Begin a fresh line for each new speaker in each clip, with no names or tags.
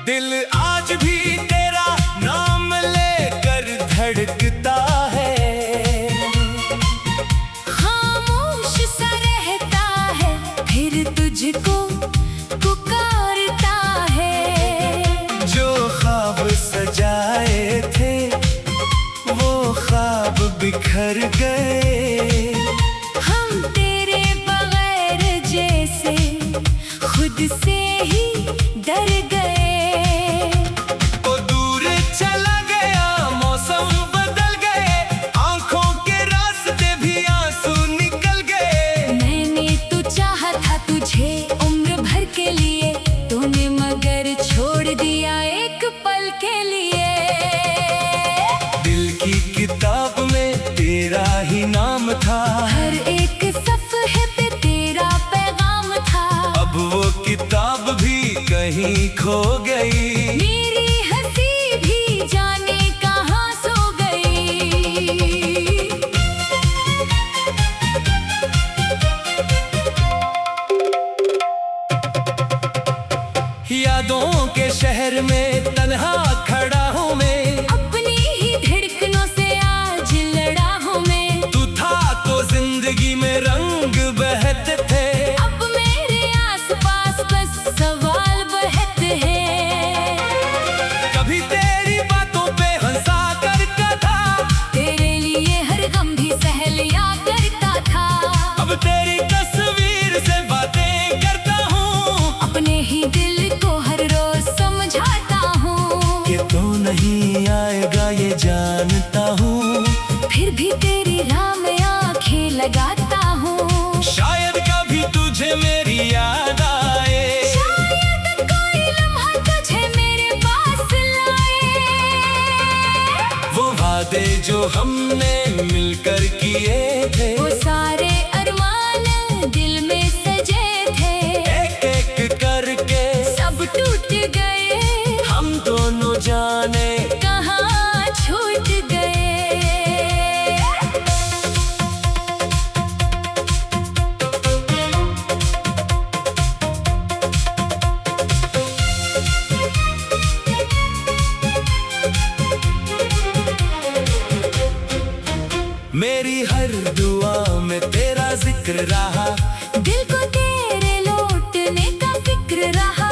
दिल आज भी तेरा नाम लेकर धड़कता है,
खामोश सा रहता है फिर तुझको पुकारता है।
जो ख्वाब सजाए थे वो ख्वाब बिखर गए।
हम तेरे बगैर जैसे खुद से ही डर गए।
वो दूर चला गया, मौसम बदल गए, आंखों के रास्ते भी आंसू निकल गए।
मैंने तो चाहा था तुझे उम्र भर के लिए, तूने मगर छोड़ दिया एक पल के लिए।
दिल की किताब में तेरा ही नाम था,
हर एक सफ़े पे तेरा पैगाम था।
अब वो किताब भी कहीं खो गई।
मेरी हंसी भी जाने कहाँ सो गई।
यादों के शहर में तन्हा खड़ा हूँ मैं,
अपनी ही धड़कनों से आज लड़ा हूँ मैं।
तू था तो जिंदगी में रंग बहते थे।
अब मेरे आसपास बस सवाल बहते हैं।
कभी तेरी बातों पे हंसा करता था,
तेरे लिए हर गम भी सह लिया करता था।
अब तेरी तस्वीर से बातें करता हूँ।
अपने ही दिल को हर रोज समझाता हूँ।
कि तू नहीं आएगा ये जानता हूँ,
फिर भी तेरी राह में आंखें लगाता हूँ।
शायद कभी तुझे मेरी याद आए।
शायद कोई लम्हा तुझे मेरे पास लाए।
वो वादे जो हमने मिलकर किए थे,
वो सारे अरमान दिल में सजे थे।
एक एक करके
सब टूट गए,
हम दोनों जाने
कहाँ छूट गए।
मेरी हर दुआ में तेरा जिक्र रहा।
दिल को तेरे लौटने का फिक्र रहा।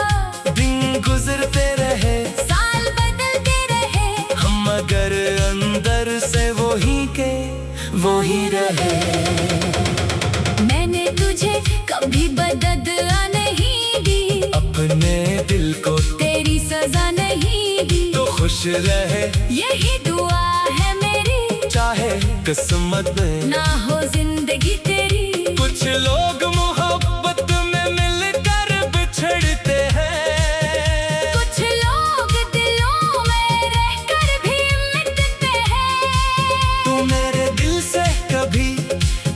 दिन गुजरते रहे,
साल बदलते रहे,
हम मगर अंदर से वही के वही रहे।
मैंने तुझे कभी बदला नहीं दी,
अपने दिल को
तेरी सजा नहीं दी।
तो खुश रहे,
यही दुआ है मेरी,
चाहे किस्मत में
ना हो जिंदगी तेरी।
कुछ लोग मोहब्बत में मिलकर बिछड़ते हैं,
कुछ लोग दिलों में रहकर भी मिटते हैं।
तू मेरे दिल से कभी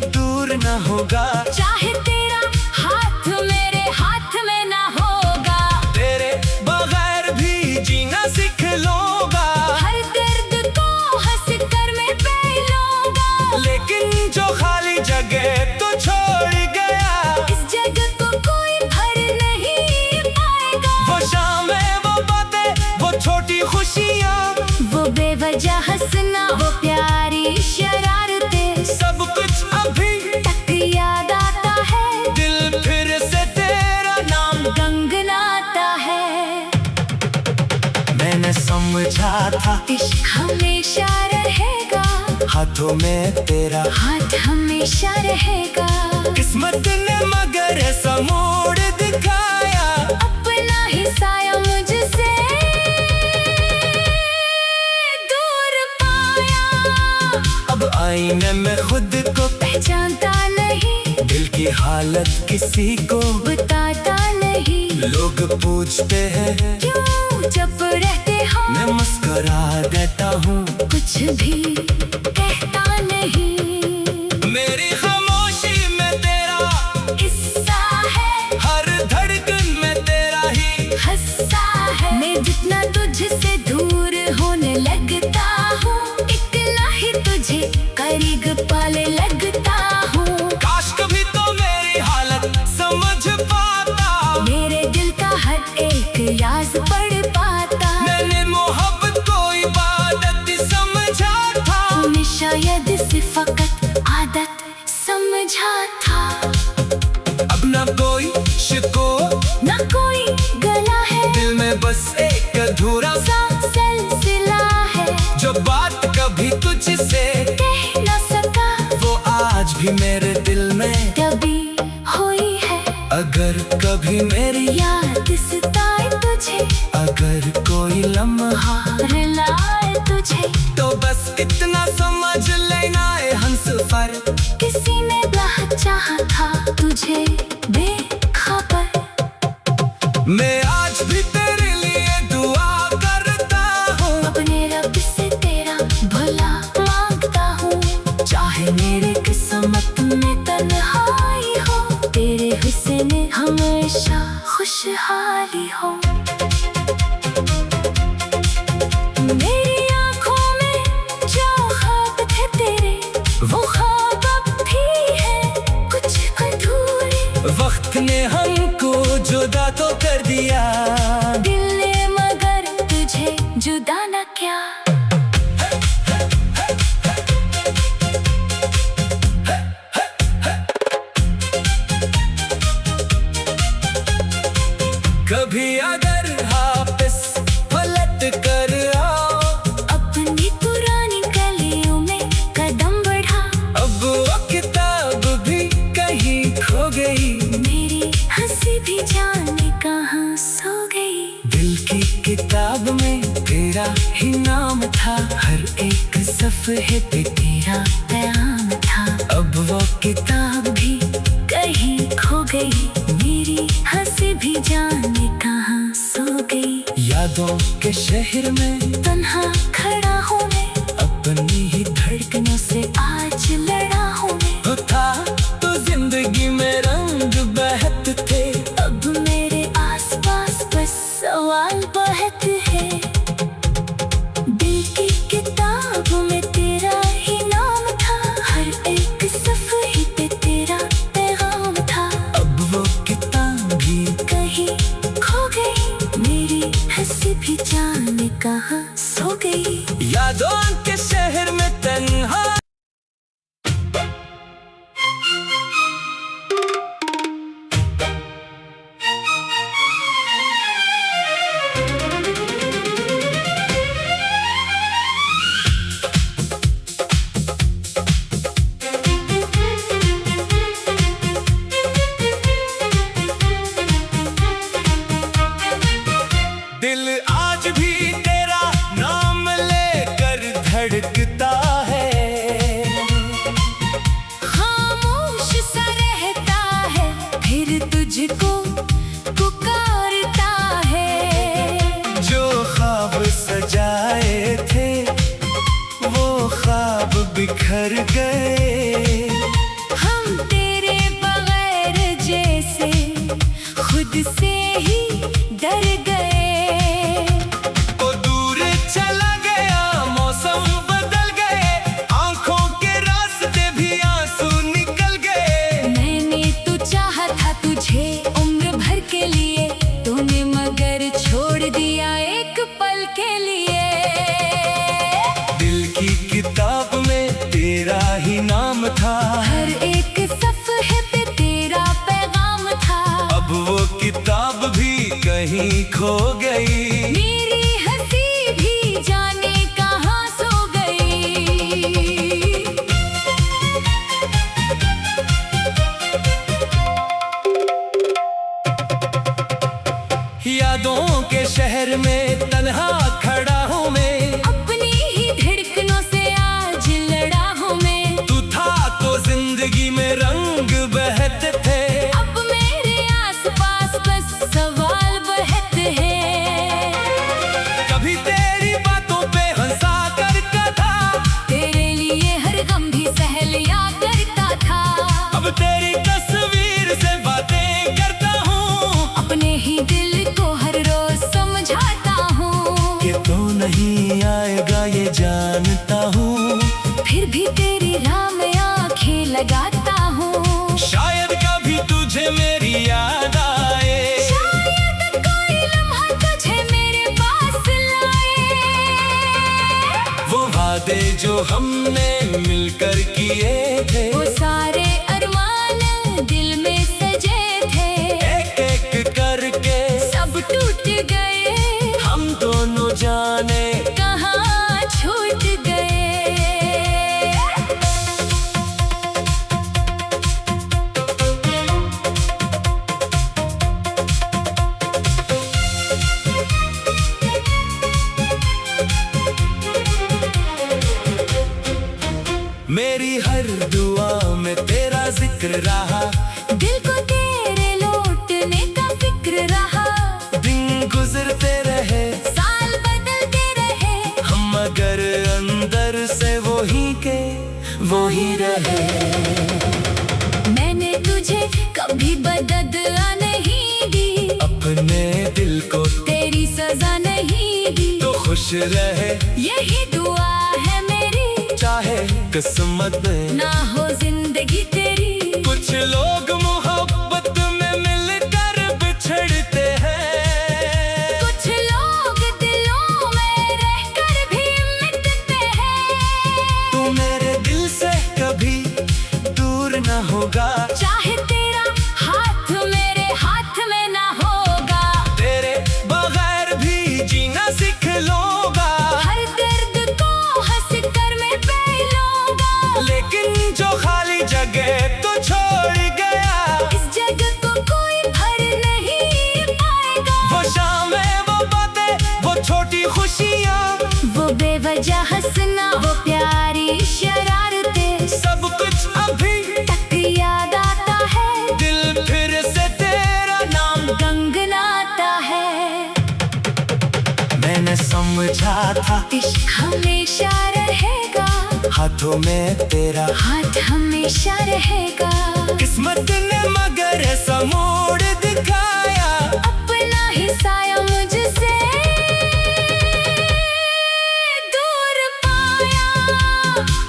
दूर न होगा,
चाहे तेरा हाथ मेरे हाथ में ना होगा।
तेरे बगैर भी जीना सीख लूंगा।
हर दर्द को हंस कर मैं पी लूंगा।
लेकिन जो खाली जगह तो छोड़ गया,
इस जगह को कोई भर नहीं पाएगा।
वो शामें, वो बातें, वो छोटी खुशियाँ,
वो बेवजह हंसना, वो प्यारी शरारतें,
सब कुछ अभी
तक याद आता है।
दिल फिर से तेरा नाम
गंगनाता है।
मैंने समझा था
इश्क हमेशा रहेगा,
हाथों में तेरा
हाथ हमेशा रहेगा।
किस्मत ने मगर ऐसा मोड़ दिखाया,
अपना ही साया मुझसे दूर पाया।
अब आईने में खुद को
पहचानता नहीं,
दिल की हालत किसी को
बताता नहीं।
लोग पूछते हैं
क्यों चुप रहते हो,
मैं मुस्कुरा देता हूँ।
कुछ भी कहता नहीं। तुझे करीब पाले लगता हूँ।
काश कभी तो मेरी हालत समझ पाता,
मेरे दिल का हर एक राज पढ़ पाता।
मैंने मोहब्बत को इबादत समझा था,
तूने शायद से फकत आदत समझा था।
अब ना कोई शिको
ना कोई गला है,
दिल में बस एक अधूरा
सा सिलसिला है।
जो बात कभी तुझसे
कह न सका
वो आज भी मेरे दिल में
कभी हुई है।
अगर कभी मेरी
याद सताए तुझे,
अगर कोई लम्हा
रुलाए तुझे,
तो बस इतना समझ लेना है हमसफर।
किसी ने बहुत चाहा था तुझे बेखबर।
मैं आज भी तेरे लिए दुआ करता हूँ,
अपने रब से तेरा भला मांगता हूँ। चाहे मेरे किस्मत में तन्हाई हो, तेरे हुस्न में हमेशा खुशहाली हो। मेरी आँखों में जो ख्वाब थे तेरे, वो ख्वाब अब भी है कुछ अधूरे।
वक्त ने हमको जुदा तो कर दिया,
दिल ने मगर तुझे जुदा न क्या।
कभी अगर वापस पलट कर आओ,
अपनी पुरानी गलियों में कदम बढ़ा।
अब वो किताब भी कहीं खो गई,
मेरी हंसी भी जाने कहाँ सो गई।
दिल की किताब में तेरा ही नाम था, हर एक सफ़े पे तेरा पैगाम था। अब वो किताब भी
कहीं खो गई, मेरी हंसी भी जाने कहाँ सो गई।
यादों के शहर में
तन्हा खड़ा हूँ मैं,
अपनी ही
धड़कनों से आज लड़ा हूँ मैं।
था तो जिंदगी में रंग बहत थे,
अब मेरे आसपास बस सवाल बहुत है। दिल की किताब में तेरा ही नाम था, हर एक सफ़े पे तेरा पैगाम था।
अब वो किताब भी
कहीं खो गई, मेरी हंसी भी जाने कहाँ सो गई।
यादों के शहर में तन्हा। दिल आज भी तेरा नाम लेकर धड़कता है,
खामोश सा रहता है फिर तुझको पुकारता है।
जो ख्वाब सजाए थे वो ख्वाब बिखर गए।
हम तेरे बगैर जैसे खुद से ही डर गए।
वो दूर चला गया, मौसम बदल गए, आंखों के रास्ते भी आंसू निकल गए।
मैंने तो चाहा था तुझे उम्र भर के लिए, तूने मगर छोड़ दिया एक पल के लिए।
दिल की किताब में तेरा ही नाम था,
हर एक सफ़े पे तेरा पैगाम था।
अब वो किताब भी कहीं खो गई।
मेरी हंसी भी जाने कहाँ सो गई।
यादों के शहर में तन्हा खड़ा हूँ मैं,
अपनी ही धड़कनों से आज लड़ा हूँ मैं।
तू था तो जिंदगी में रंग बहत थे,
अब मेरे आसपास बस सवाल बहुत है।
कभी तेरी बातों पे हंसा करता था,
तेरे लिए हर गम भी सह लिया करता था।
अब तेरी तस्वीर से बातें करता हूँ,
अपने ही दिल को हर रोज समझाता हूँ।
कि
तेरी राह में आंखें लगाता हूँ।
शायद कभी तुझे मेरी याद आए,
शायद कोई लम्हा तुझे मेरे पास लाए।
वो वादे जो हमने मिलकर किए थे,
वो सारे अरमान दिल में सजे थे,
एक एक करके
सब टूट गए।
हम दोनों जाने
कहाँ छूट गए।
मेरी हर दुआ में तेरा जिक्र रहा,
दिल को तेरे लौटने का फिक्र रहा।
दिन गुजरते रहे,
साल बदलते रहे,
हम मगर अंदर से वो ही रहे।
मैंने तुझे कभी बददुआ नहीं दी,
अपने दिल को
तेरी सजा नहीं दी।
तो खुश रहे,
यही दुआ है मेरी,
चाहे किस्मत में
ना हो जिंदगी तेरी।
कुछ लोग मोहब्बत में मिलकर बिछड़ते हैं,
कुछ लोग दिलों में रहकर भी मिटते हैं।
तू मेरे दिल से कभी दूर न होगा,
चाहे तेरा हाथ मेरे हाथ में ना होगा।
तेरे बगैर भी जीना सीख लूंगा,
हर दर्द को हंस कर मैं पी लूंगा।
लेकिन जो खाली जगह तो छोड़ गया,
इस जगह को कोई भर नहीं पाएगा।
वो शामें, वो बातें, वो छोटी खुशियाँ,
वो बेवजह हंसना, वो प्यारी शरारतें,
सब कुछ अभी
तक याद आता है।
दिल फिर से तेरा नाम
गंगनाता है।
मैंने समझा था
इश्क हमेशा रहेगा,
हाथों में तेरा
हाथ हमेशा रहेगा।
किस्मत ने मगर ऐसा मोड़ दिखाया,
अपना ही साया मुझसे दूर पाया।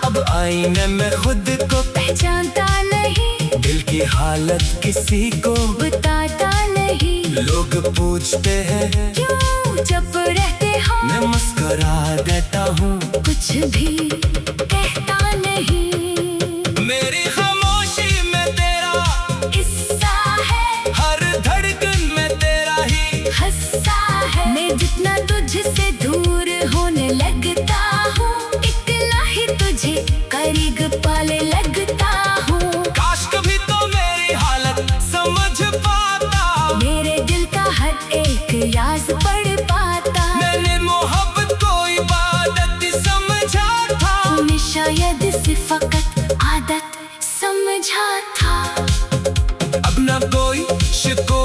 अब आईने में खुद को
पहचानता नहीं,
दिल की हालत किसी को
बताता नहीं।
लोग पूछते हैं
क्यों जब रहते हो,
मैं मुस्कुरा देता हूँ,
कुछ भी कहता नहीं।
मेरी खामोशी में तेरा
हिस्सा है,
हर धड़कन में तेरा ही
हंसा है। मैं जितना तुझसे दूर होने लगता हूँ, इतना ही तुझे करीब पाले लगता हूँ।
काश कभी तो मेरी हालत समझ पाता,
मेरे दिल का हर एक राज पढ़ पाता।
मैंने मोहब्बत को इबादत समझा था,
तूने शायद से फकत आदत समझा था।
अब ना कोई शिको,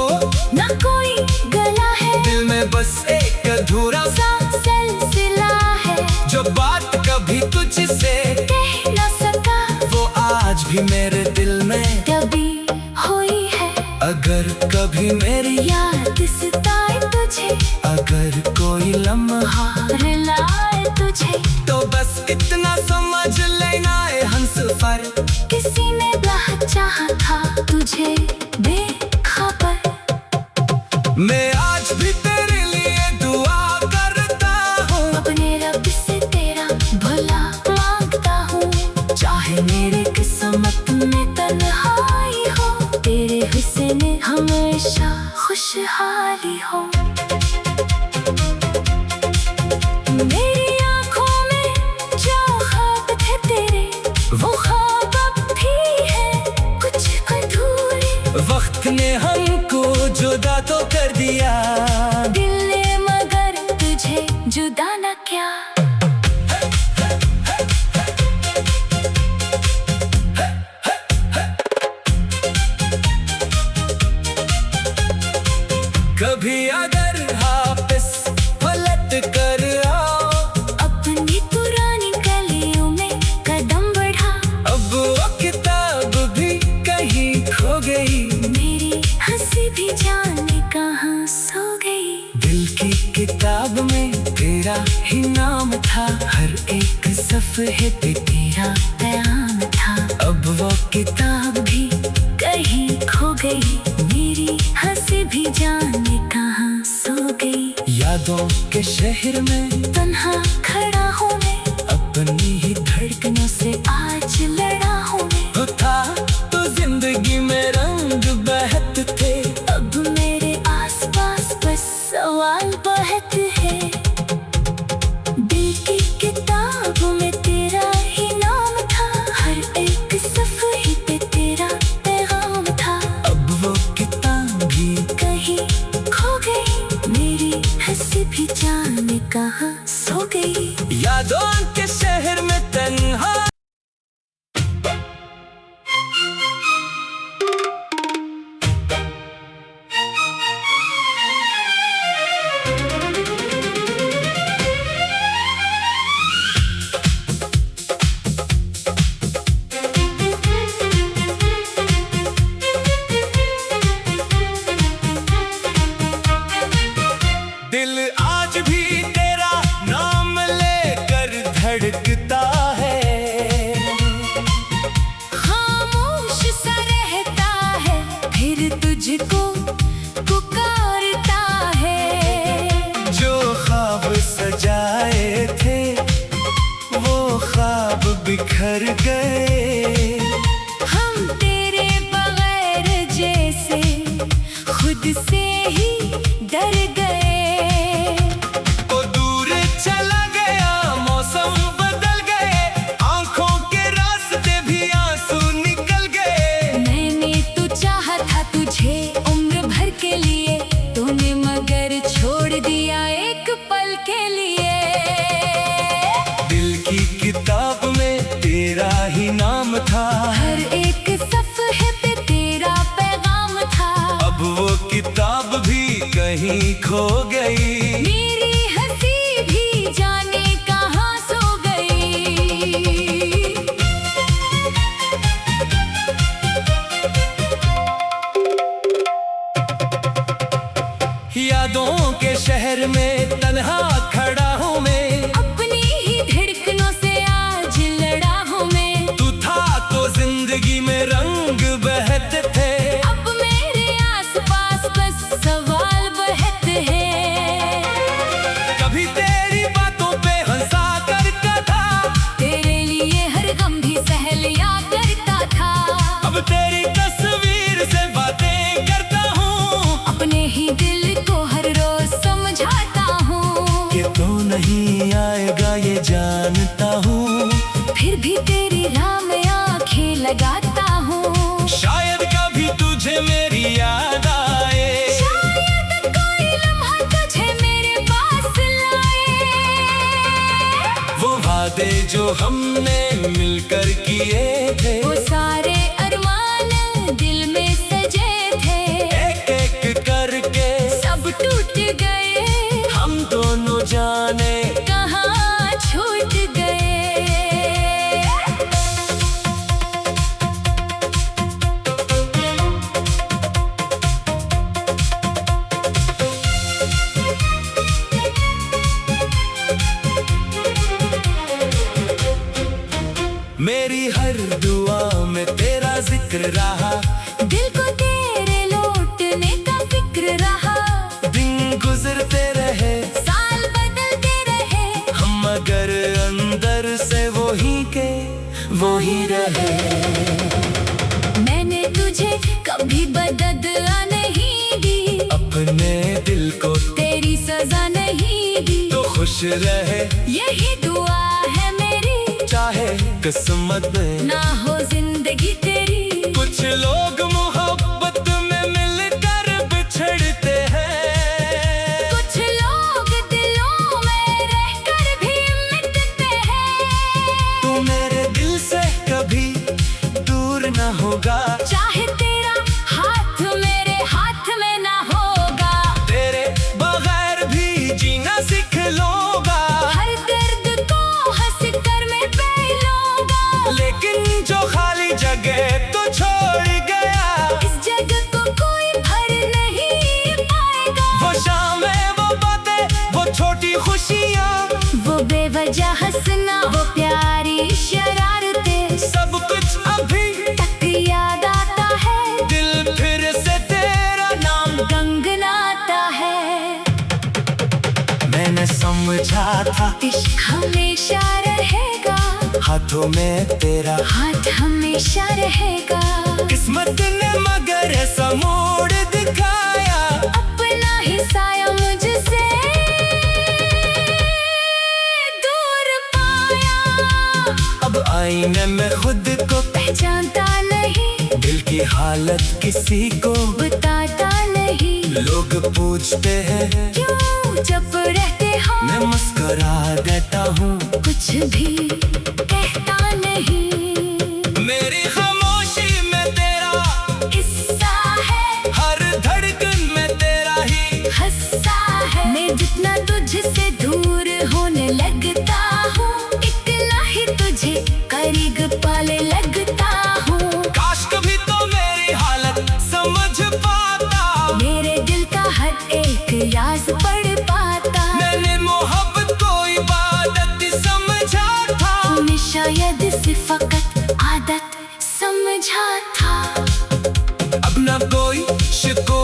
ना कोई गला है,
दिल में बस एक अधूरा
सा सिलसिला है।
जो बात कभी तुझसे
कह न सका,
वो आज भी मेरे दिल में
कभी हुई है।
अगर कभी मेरी
याद सताए तुझे,
अगर कोई लम्हा
रुलाए तुझे,
तो बस इतना समझ लेना है हमसफर।
किसी ने राह चाहा था तुझे बेखबर।
मैं आज भी तेरे लिए दुआ करता हूँ,
अपने रब से तेरा भला मांगता हूँ। चाहे मेरे किस्मत में तन्हाई हो, तेरे हुस्न में हमेशा खुशहाली हो। मेरी आँखों में जो ख्वाब थे तेरे, वो ख्वाब अब भी है कुछ अधूरे।
वक्त ने हमको जुदा तो कर दिया,
दिल ने मगर तुझे जुदा न किया।
कभी अगर वापस पलट कर आओ,
अपनी पुरानी गलियों में कदम बढ़ा।
अब वो किताब भी कहीं खो गई,
मेरी हंसी भी जाने कहाँ सो गई।
दिल की किताब में तेरा ही नाम था, हर एक सफ़े पे तेरा
गई, मेरी हंसी भी जाने कहाँ सो गई।
यादों के शहर में
तन्हा खड़ा हूँ मैं,
अपनी ही
धड़कनों से आज लड़ा हूँ मैं।
तो था तो जिंदगी में रंग बहत थे,
अब मेरे आसपास बस सवाल बहत है। दिल की किताब में तेरा ही नाम था, हर एक सफ़े पे तेरा पैगाम था।
अब वो किताब भी
कहीं खो गई, मेरी हंसी भी जाने कहाँ सो गई।
यादों के शहर में तन्हा। दिल आज भी तेरा नाम लेकर धड़कता है,
खामोश सा रहता है, फिर तुझको पुकारता है।
जो ख्वाब सजाए थे वो ख्वाब बिखर गए।
हम तेरे बगैर जैसे खुद से ही डर गए।
वो दूर चला गया, मौसम बदल गए, आंखों के रास्ते भी आंसू निकल गए।
मैंने तो चाहा था तुझे उम्र भर के लिए, तूने मगर छोड़ दिया एक पल के लिए।
दिल की किताब में तेरा ही नाम था,
हर एक सफ़े पे तेरा पैगाम था।
अब वो किताब भी कहीं खो गई।
मेरी हंसी भी जाने कहाँ सो गई।
यादों के शहर में तन्हा खड़ा हूँ मैं,
अपनी ही धड़कनों से आज लड़ा हूँ मैं।
तू था तो जिंदगी में रंग बहते थे,
अब मेरे आसपास बस सवाल बहत है।
कभी तेरी बातों पे हंसा करता था,
तेरे लिए हर गम भी सह लिया करता था।
अब तेरी तस्वीर से बातें करता हूँ,
अपने ही दिल को हर रोज समझाता हूँ।
कि तू नहीं आएगा ये जानता हूँ,
फिर भी तेरी राह में आंखें लगाता हूँ।
शायद कभी तुझे मेरी याद आए,
शायद कोई लम्हा तुझे मेरे पास लाए।
वो वादे जो हमने मिलकर किए थे,
वो सारे अरमान दिल में सजे थे,
एक एक करके
सब टूट गए।
हम दोनों जाने
कहाँ छूट गए।
मेरी हर दुआ में तेरा जिक्र रहा,
दिल को तेरे लौटने का फिक्र रहा।
दिन गुजरते रहे,
साल बदलते रहे,
हम मगर अंदर से वही के वही रहे।
मैंने तुझे कभी बदला नहीं दी,
अपने दिल को
तेरी सजा नहीं दी।
तो खुश रहे,
यही दुआ है मेरी,
चाहे किस्मत में
ना हो जिंदगी तेरी।
कुछ लोग मोहब्बत में मिलकर बिछड़ते हैं,
कुछ लोग दिलों में रहकर भी मिटते हैं।
तू मेरे दिल से कभी दूर न होगा,
चाहे तेरा हाथ मेरे हाथ में ना होगा।
तेरे बगैर भी जीना सीख लूंगा,
हर दर्द को हंस कर मैं पी लूंगा।
लेकिन जो खाली जगह तो छोड़ गया,
इस जगह को कोई भर नहीं पाएगा।
वो शामें, वो बातें, वो छोटी खुशियाँ,
वो बेवजह हंसना, वो प्यारी शरारतें,
सब कुछ अभी
तक याद आता है।
दिल फिर था।
इश्क हमेशा रहेगा,
हाथों में तेरा
हाथ हमेशा रहेगा।
किस्मत ने मगर ऐसा मोड़ दिखाया,
अपना ही साया मुझसे दूर पाया।
अब आईने में खुद को
पहचानता नहीं,
दिल की हालत किसी को
बताता नहीं।
लोग पूछते हैं
क्यों जब रहते हो,
मैं मुस्कुरा देता हूँ,
कुछ भी कहता नहीं।
मेरी खामोशी में तेरा
किस्सा है,
हर धड़कन में तेरा ही
हंसा है। मैं जितना तुझसे दूर होने लगता हूँ, इतना ही तुझे करीब पाले लगता हूँ।
काश कभी तो मेरी हालत समझ पाता,
मेरे दिल का हर एक राज पढ़ पाता।
मैंने मोहब्बत को इबादत समझा था,
तूने शायद से फकत आदत समझा था।
अब न कोई शिको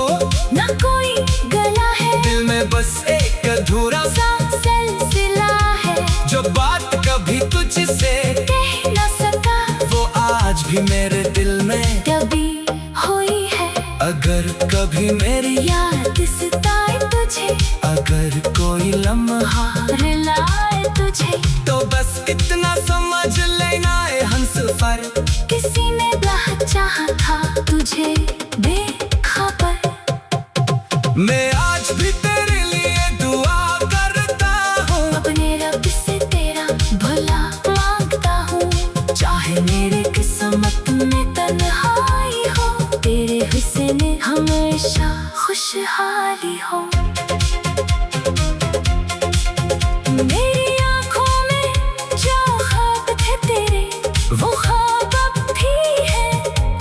ना कोई गला है,
दिल में बस एक अधूरा
सा सिलसिला है।
जो बात कभी तुझसे
कह न सका,
वो आज भी मेरे दिल में
तभी हुई है।
अगर कभी मेरी
याद सताए तुझे,
अगर कोई लम्हा
रुलाए तुझे,
तो बस इतना समझ लेना है हमसफर।
किसी ने बहुत चाहा था तुझे बेखबर।
मैं आज भी तेरे लिए दुआ करता हूँ,
अपने रब से तेरा भला मांगता हूँ। चाहे मेरे किस्मत में तन्हाई हो, तेरे हुस्न हमेशा खुशहाली हो। मेरी आँखों में जो ख्वाब थे तेरे, वो ख्वाब अब भी है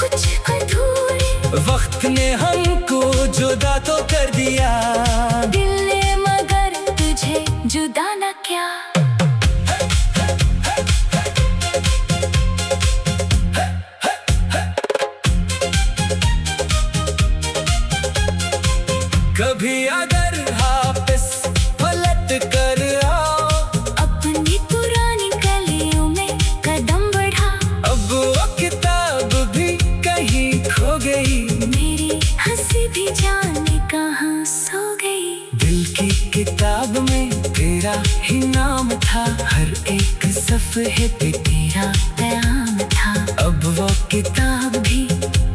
कुछ अधूरे।
वक्त ने हमको जुदा तो कर दिया,
दिल ने मगर तुझे जुदा न क्या।
कभी अगर वापस पलट कर आओ,
अपनी पुरानी गलियों में कदम बढ़ा।
अब वो किताब भी कहीं खो गई,
मेरी हंसी भी जाने कहाँ सो गई।
दिल की किताब में तेरा ही नाम था, हर एक सफ़े पे तेरा पैगाम था। अब वो किताब भी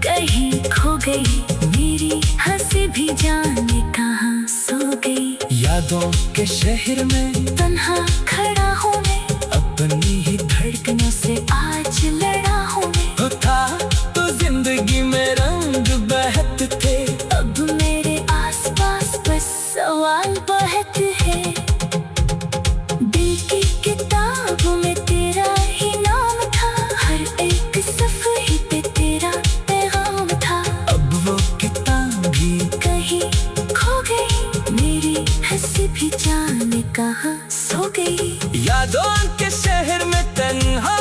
कहीं खो गई, मेरी हंसी भी जाने कहाँ सो गई।
यादों के शहर में
तन्हा खड़ा हूँ मैं,
अपनी ही
धड़कनों से आज लड़ा हूँ मैं।
था तो जिंदगी में रंग बहत थे,
अब मेरे आसपास बस सवाल बहत है। दिल की किताब में तेरा ही नाम था, हर एक सफ़े पे तेरा पैगाम था।
अब वो किताब भी
कहीं खो गई, मेरी हंसी भी जाने कहाँ सो गई।
यादों के शहर में तन्हा।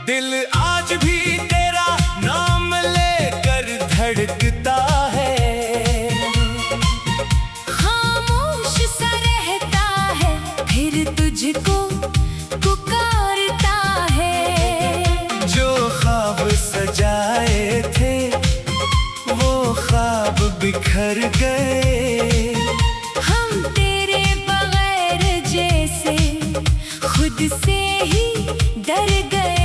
दिल आज भी तेरा नाम लेकर धड़कता है,
खामोश सा रहता है, फिर तुझको पुकारता है।
जो ख्वाब सजाए थे वो ख्वाब बिखर गए।
हम तेरे बगैर जैसे खुद से ही डर गए।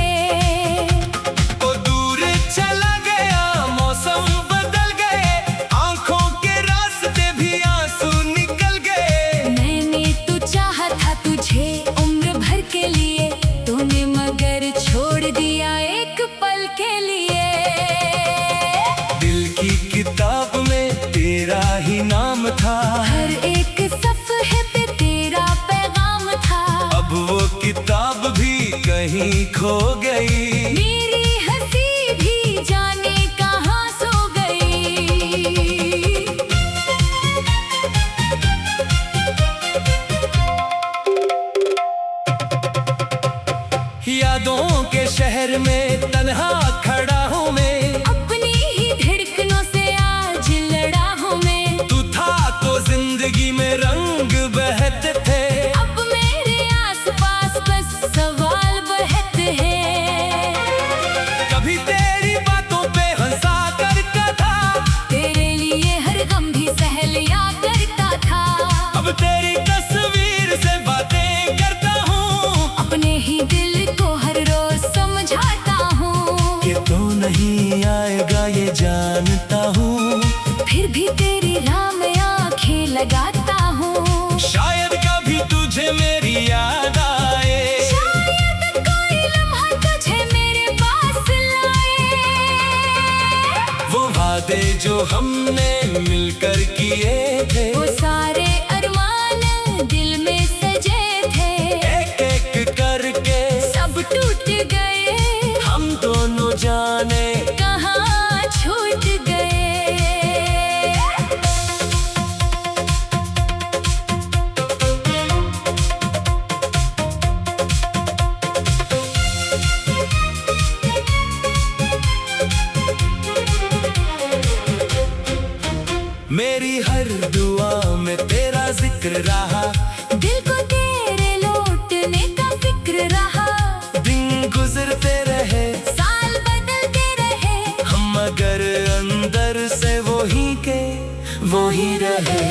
वो दूर चला गया, मौसम बदल गए, आंखों के रास्ते भी आंसू निकल गए।
मैंने तो चाहा था तुझे उम्र भर के लिए, तूने मगर छोड़ दिया एक पल के लिए।
दिल की किताब में तेरा ही नाम था,
हर एक सफ़े पे तेरा पैगाम था।
अब वो किताब भी कहीं खो गई।
मेरी हंसी भी जान
शहर में तन्हा खड़ा हूँ मैं,
अपनी ही धड़कनों से आज लड़ा हूँ मैं।
तू था तो जिंदगी में रंग बहते थे,
अब मेरे आसपास बस सवाल बहते हैं।
कभी तेरी बातों पे हंसा करता था,
तेरे लिए हर गम भी सह लिया करता था।
अब तेरी तस्वीर से बातें करता हूँ,
अपने ही दिल को हर रोज समझाता हूँ।
कि तू नहीं आएगा ये जानता हूँ,
फिर भी तेरी राह में आंखें लगाता हूँ।
शायद कभी तुझे मेरी याद आए,
शायद कोई लम्हा तुझे मेरे पास लाए।
वो वादे जो हमने मिलकर किए थे,
वो सारे अरमान दिल में सजे थे।
एक एक करके
सब टूट गए,
हम दोनों जाने
कहाँ छूट गए।
मेरी हर दुआ में तेरा जिक्र रहा,
दिल को तेरे लौटने का फिक्र रहा।
दिन गुजरते रहे,
साल बदलते रहे,
हम मगर अंदर से वही के वही रहे।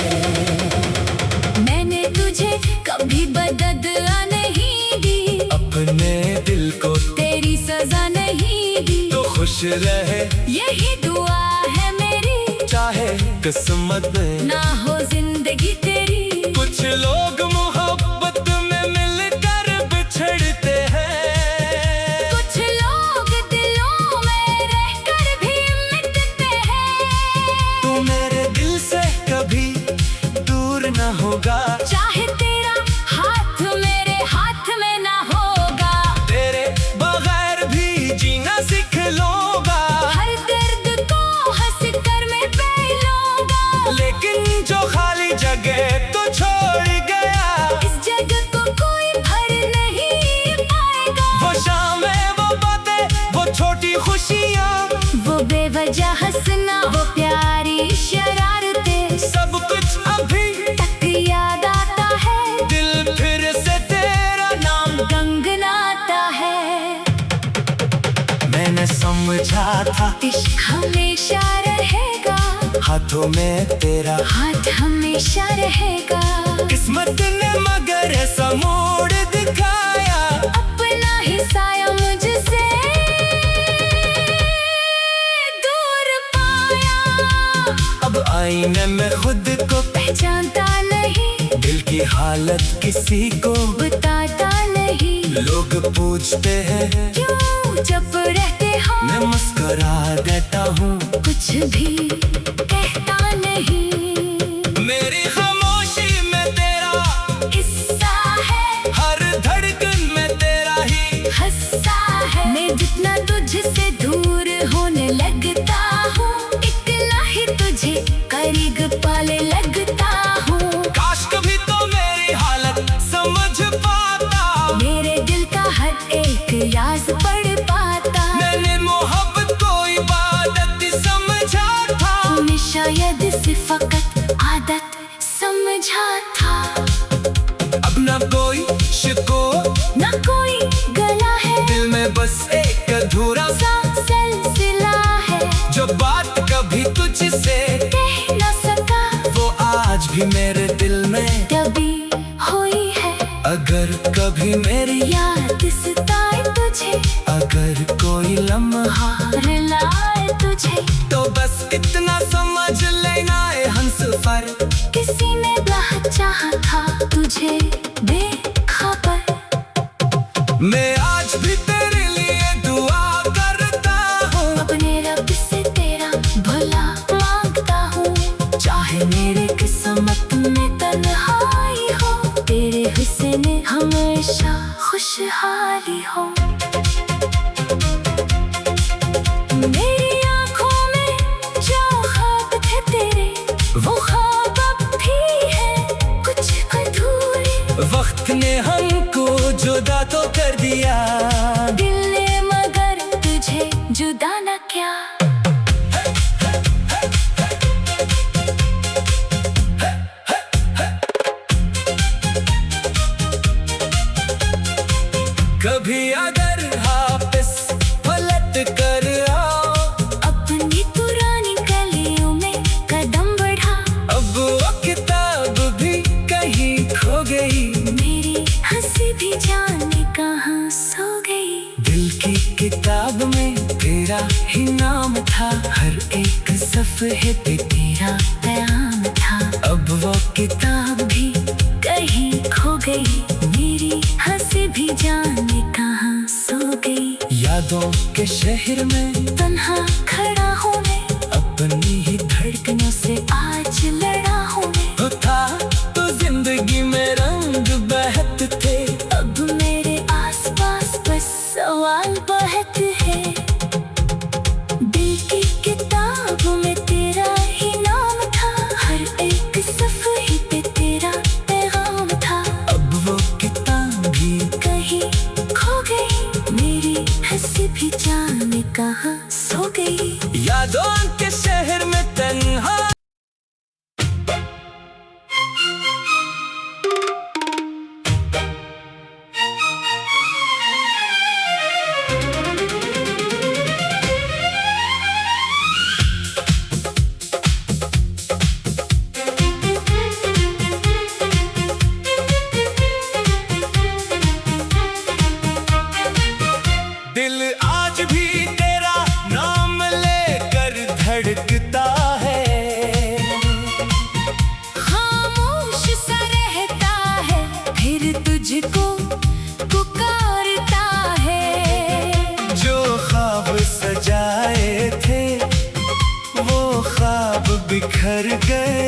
मैंने तुझे कभी बदला नहीं दी,
अपने दिल को
तेरी सजा नहीं दी।
तो खुश रहे,
यही दुआ है मेरी,
चाहे किस्मत में
ना हो जिंदगी तेरी।
कुछ लोग मोहब्बत में मिलकर बिछड़ते हैं,
कुछ लोग दिलों में रहकर भी मिटते हैं।
तू मेरे दिल से कभी दूर न होगा,
चाहे तेरा हाथ मेरे हाथ में ना होगा।
तेरे बगैर भी जीना सीख लूंगा,
हर दर्द को हंस कर मैं पी लूंगा।
लेकिन जो खाली जगह तो छोड़ गया,
इस जगह को कोई भर नहीं पाएगा।
वो शामें, वो बातें, वो छोटी खुशियाँ,
वो बेवजह हंसना, वो प्यारी शरारतें,
सब कुछ अभी
तक याद आता है।
दिल फिर से तेरा नाम
गंगनाता है।
मैंने समझा था,
इश्क हमेशा रहेगा,
हाथों में तेरा
हाथ हमेशा रहेगा।
किस्मत ने मगर ऐसा मोड़ दिखाया,
अपना ही साया मुझसे दूर पाया।
अब आईने में खुद को
पहचानता नहीं,
दिल की हालत किसी को
बताता नहीं।
लोग पूछते हैं,
क्यों चुप रहते हो?
मैं मुस्कुरा देता हूँ,
कुछ भी कहता नहीं।
मेरी खामोशी में तेरा
किस्सा है,
हर धड़कन में तेरा ही
हंसा है। मैं जितना तुझसे दूर होने लगता हूँ, इतना ही तुझे करीब पाले लगता हूँ।
काश कभी तो मेरी हालत समझ पाता,
मेरे दिल का हर एक राज पढ़ पाता।
मैंने मोहब्बत को इबादत समझा था,
तूने शायद से फकत आदत समझा था।
अब ना कोई शिको,
ना कोई गला है,
दिल में बस एक अधूरा सा
सिलसिला है।
जो बात कभी तुझसे
कह न सका,
वो आज भी मेरे दिल में
कभी हुई है।
अगर कभी मेरी
याद सताए तुझे,
अगर कोई लम्हा
रुलाए तुझे,
तो बस इतना समझ लेना है हमसफर,
किसी ने बहुत चाहा था तुझे देखा पर।
मैं आज भी तेरे लिए दुआ करता हूँ,
अपने रब से तेरा भला मांगता हूँ। चाहे मेरे किस्मत में तन्हाई हो, तेरे हुस्न हमेशा खुशहाली हो। मेरी आँखों में जो ख्वाब थे तेरे, वो ख्वाब अब भी है कुछ अधूरे।
वक्त ने हमको जुदा तो कर दिया,
दिल ने मगर भी जाने कहाँ सो गई।
दिल की किताब में तेरा ही नाम था, हर एक सफ़े पे तेरा पैगाम था। अब वो किताब भी
कहीं खो गई, मेरी हंसी भी जाने कहाँ सो गई।
यादों के शहर में
तन्हा खड़ा हूँ मैं,
अपनी ही
धड़कनों से आज लड़ा हूँ मैं।
था तो जिंदगी में रंग बहत थे,
अब मेरे आसपास बस सवाल बहुत है। दिल की किताब में तेरा ही नाम था, हर एक सफ़े पे तेरा पैगाम था।
अब वो किताब भी
कहीं खो गई, मेरी हंसी भी जाने कहाँ सो गई।
यादों के शहर में तन्हा। दिल आज भी तेरा नाम लेकर धड़कता है,
खामोश सा रहता है, फिर तुझको पुकारता है।
जो ख्वाब सजाए थे वो ख्वाब बिखर गए।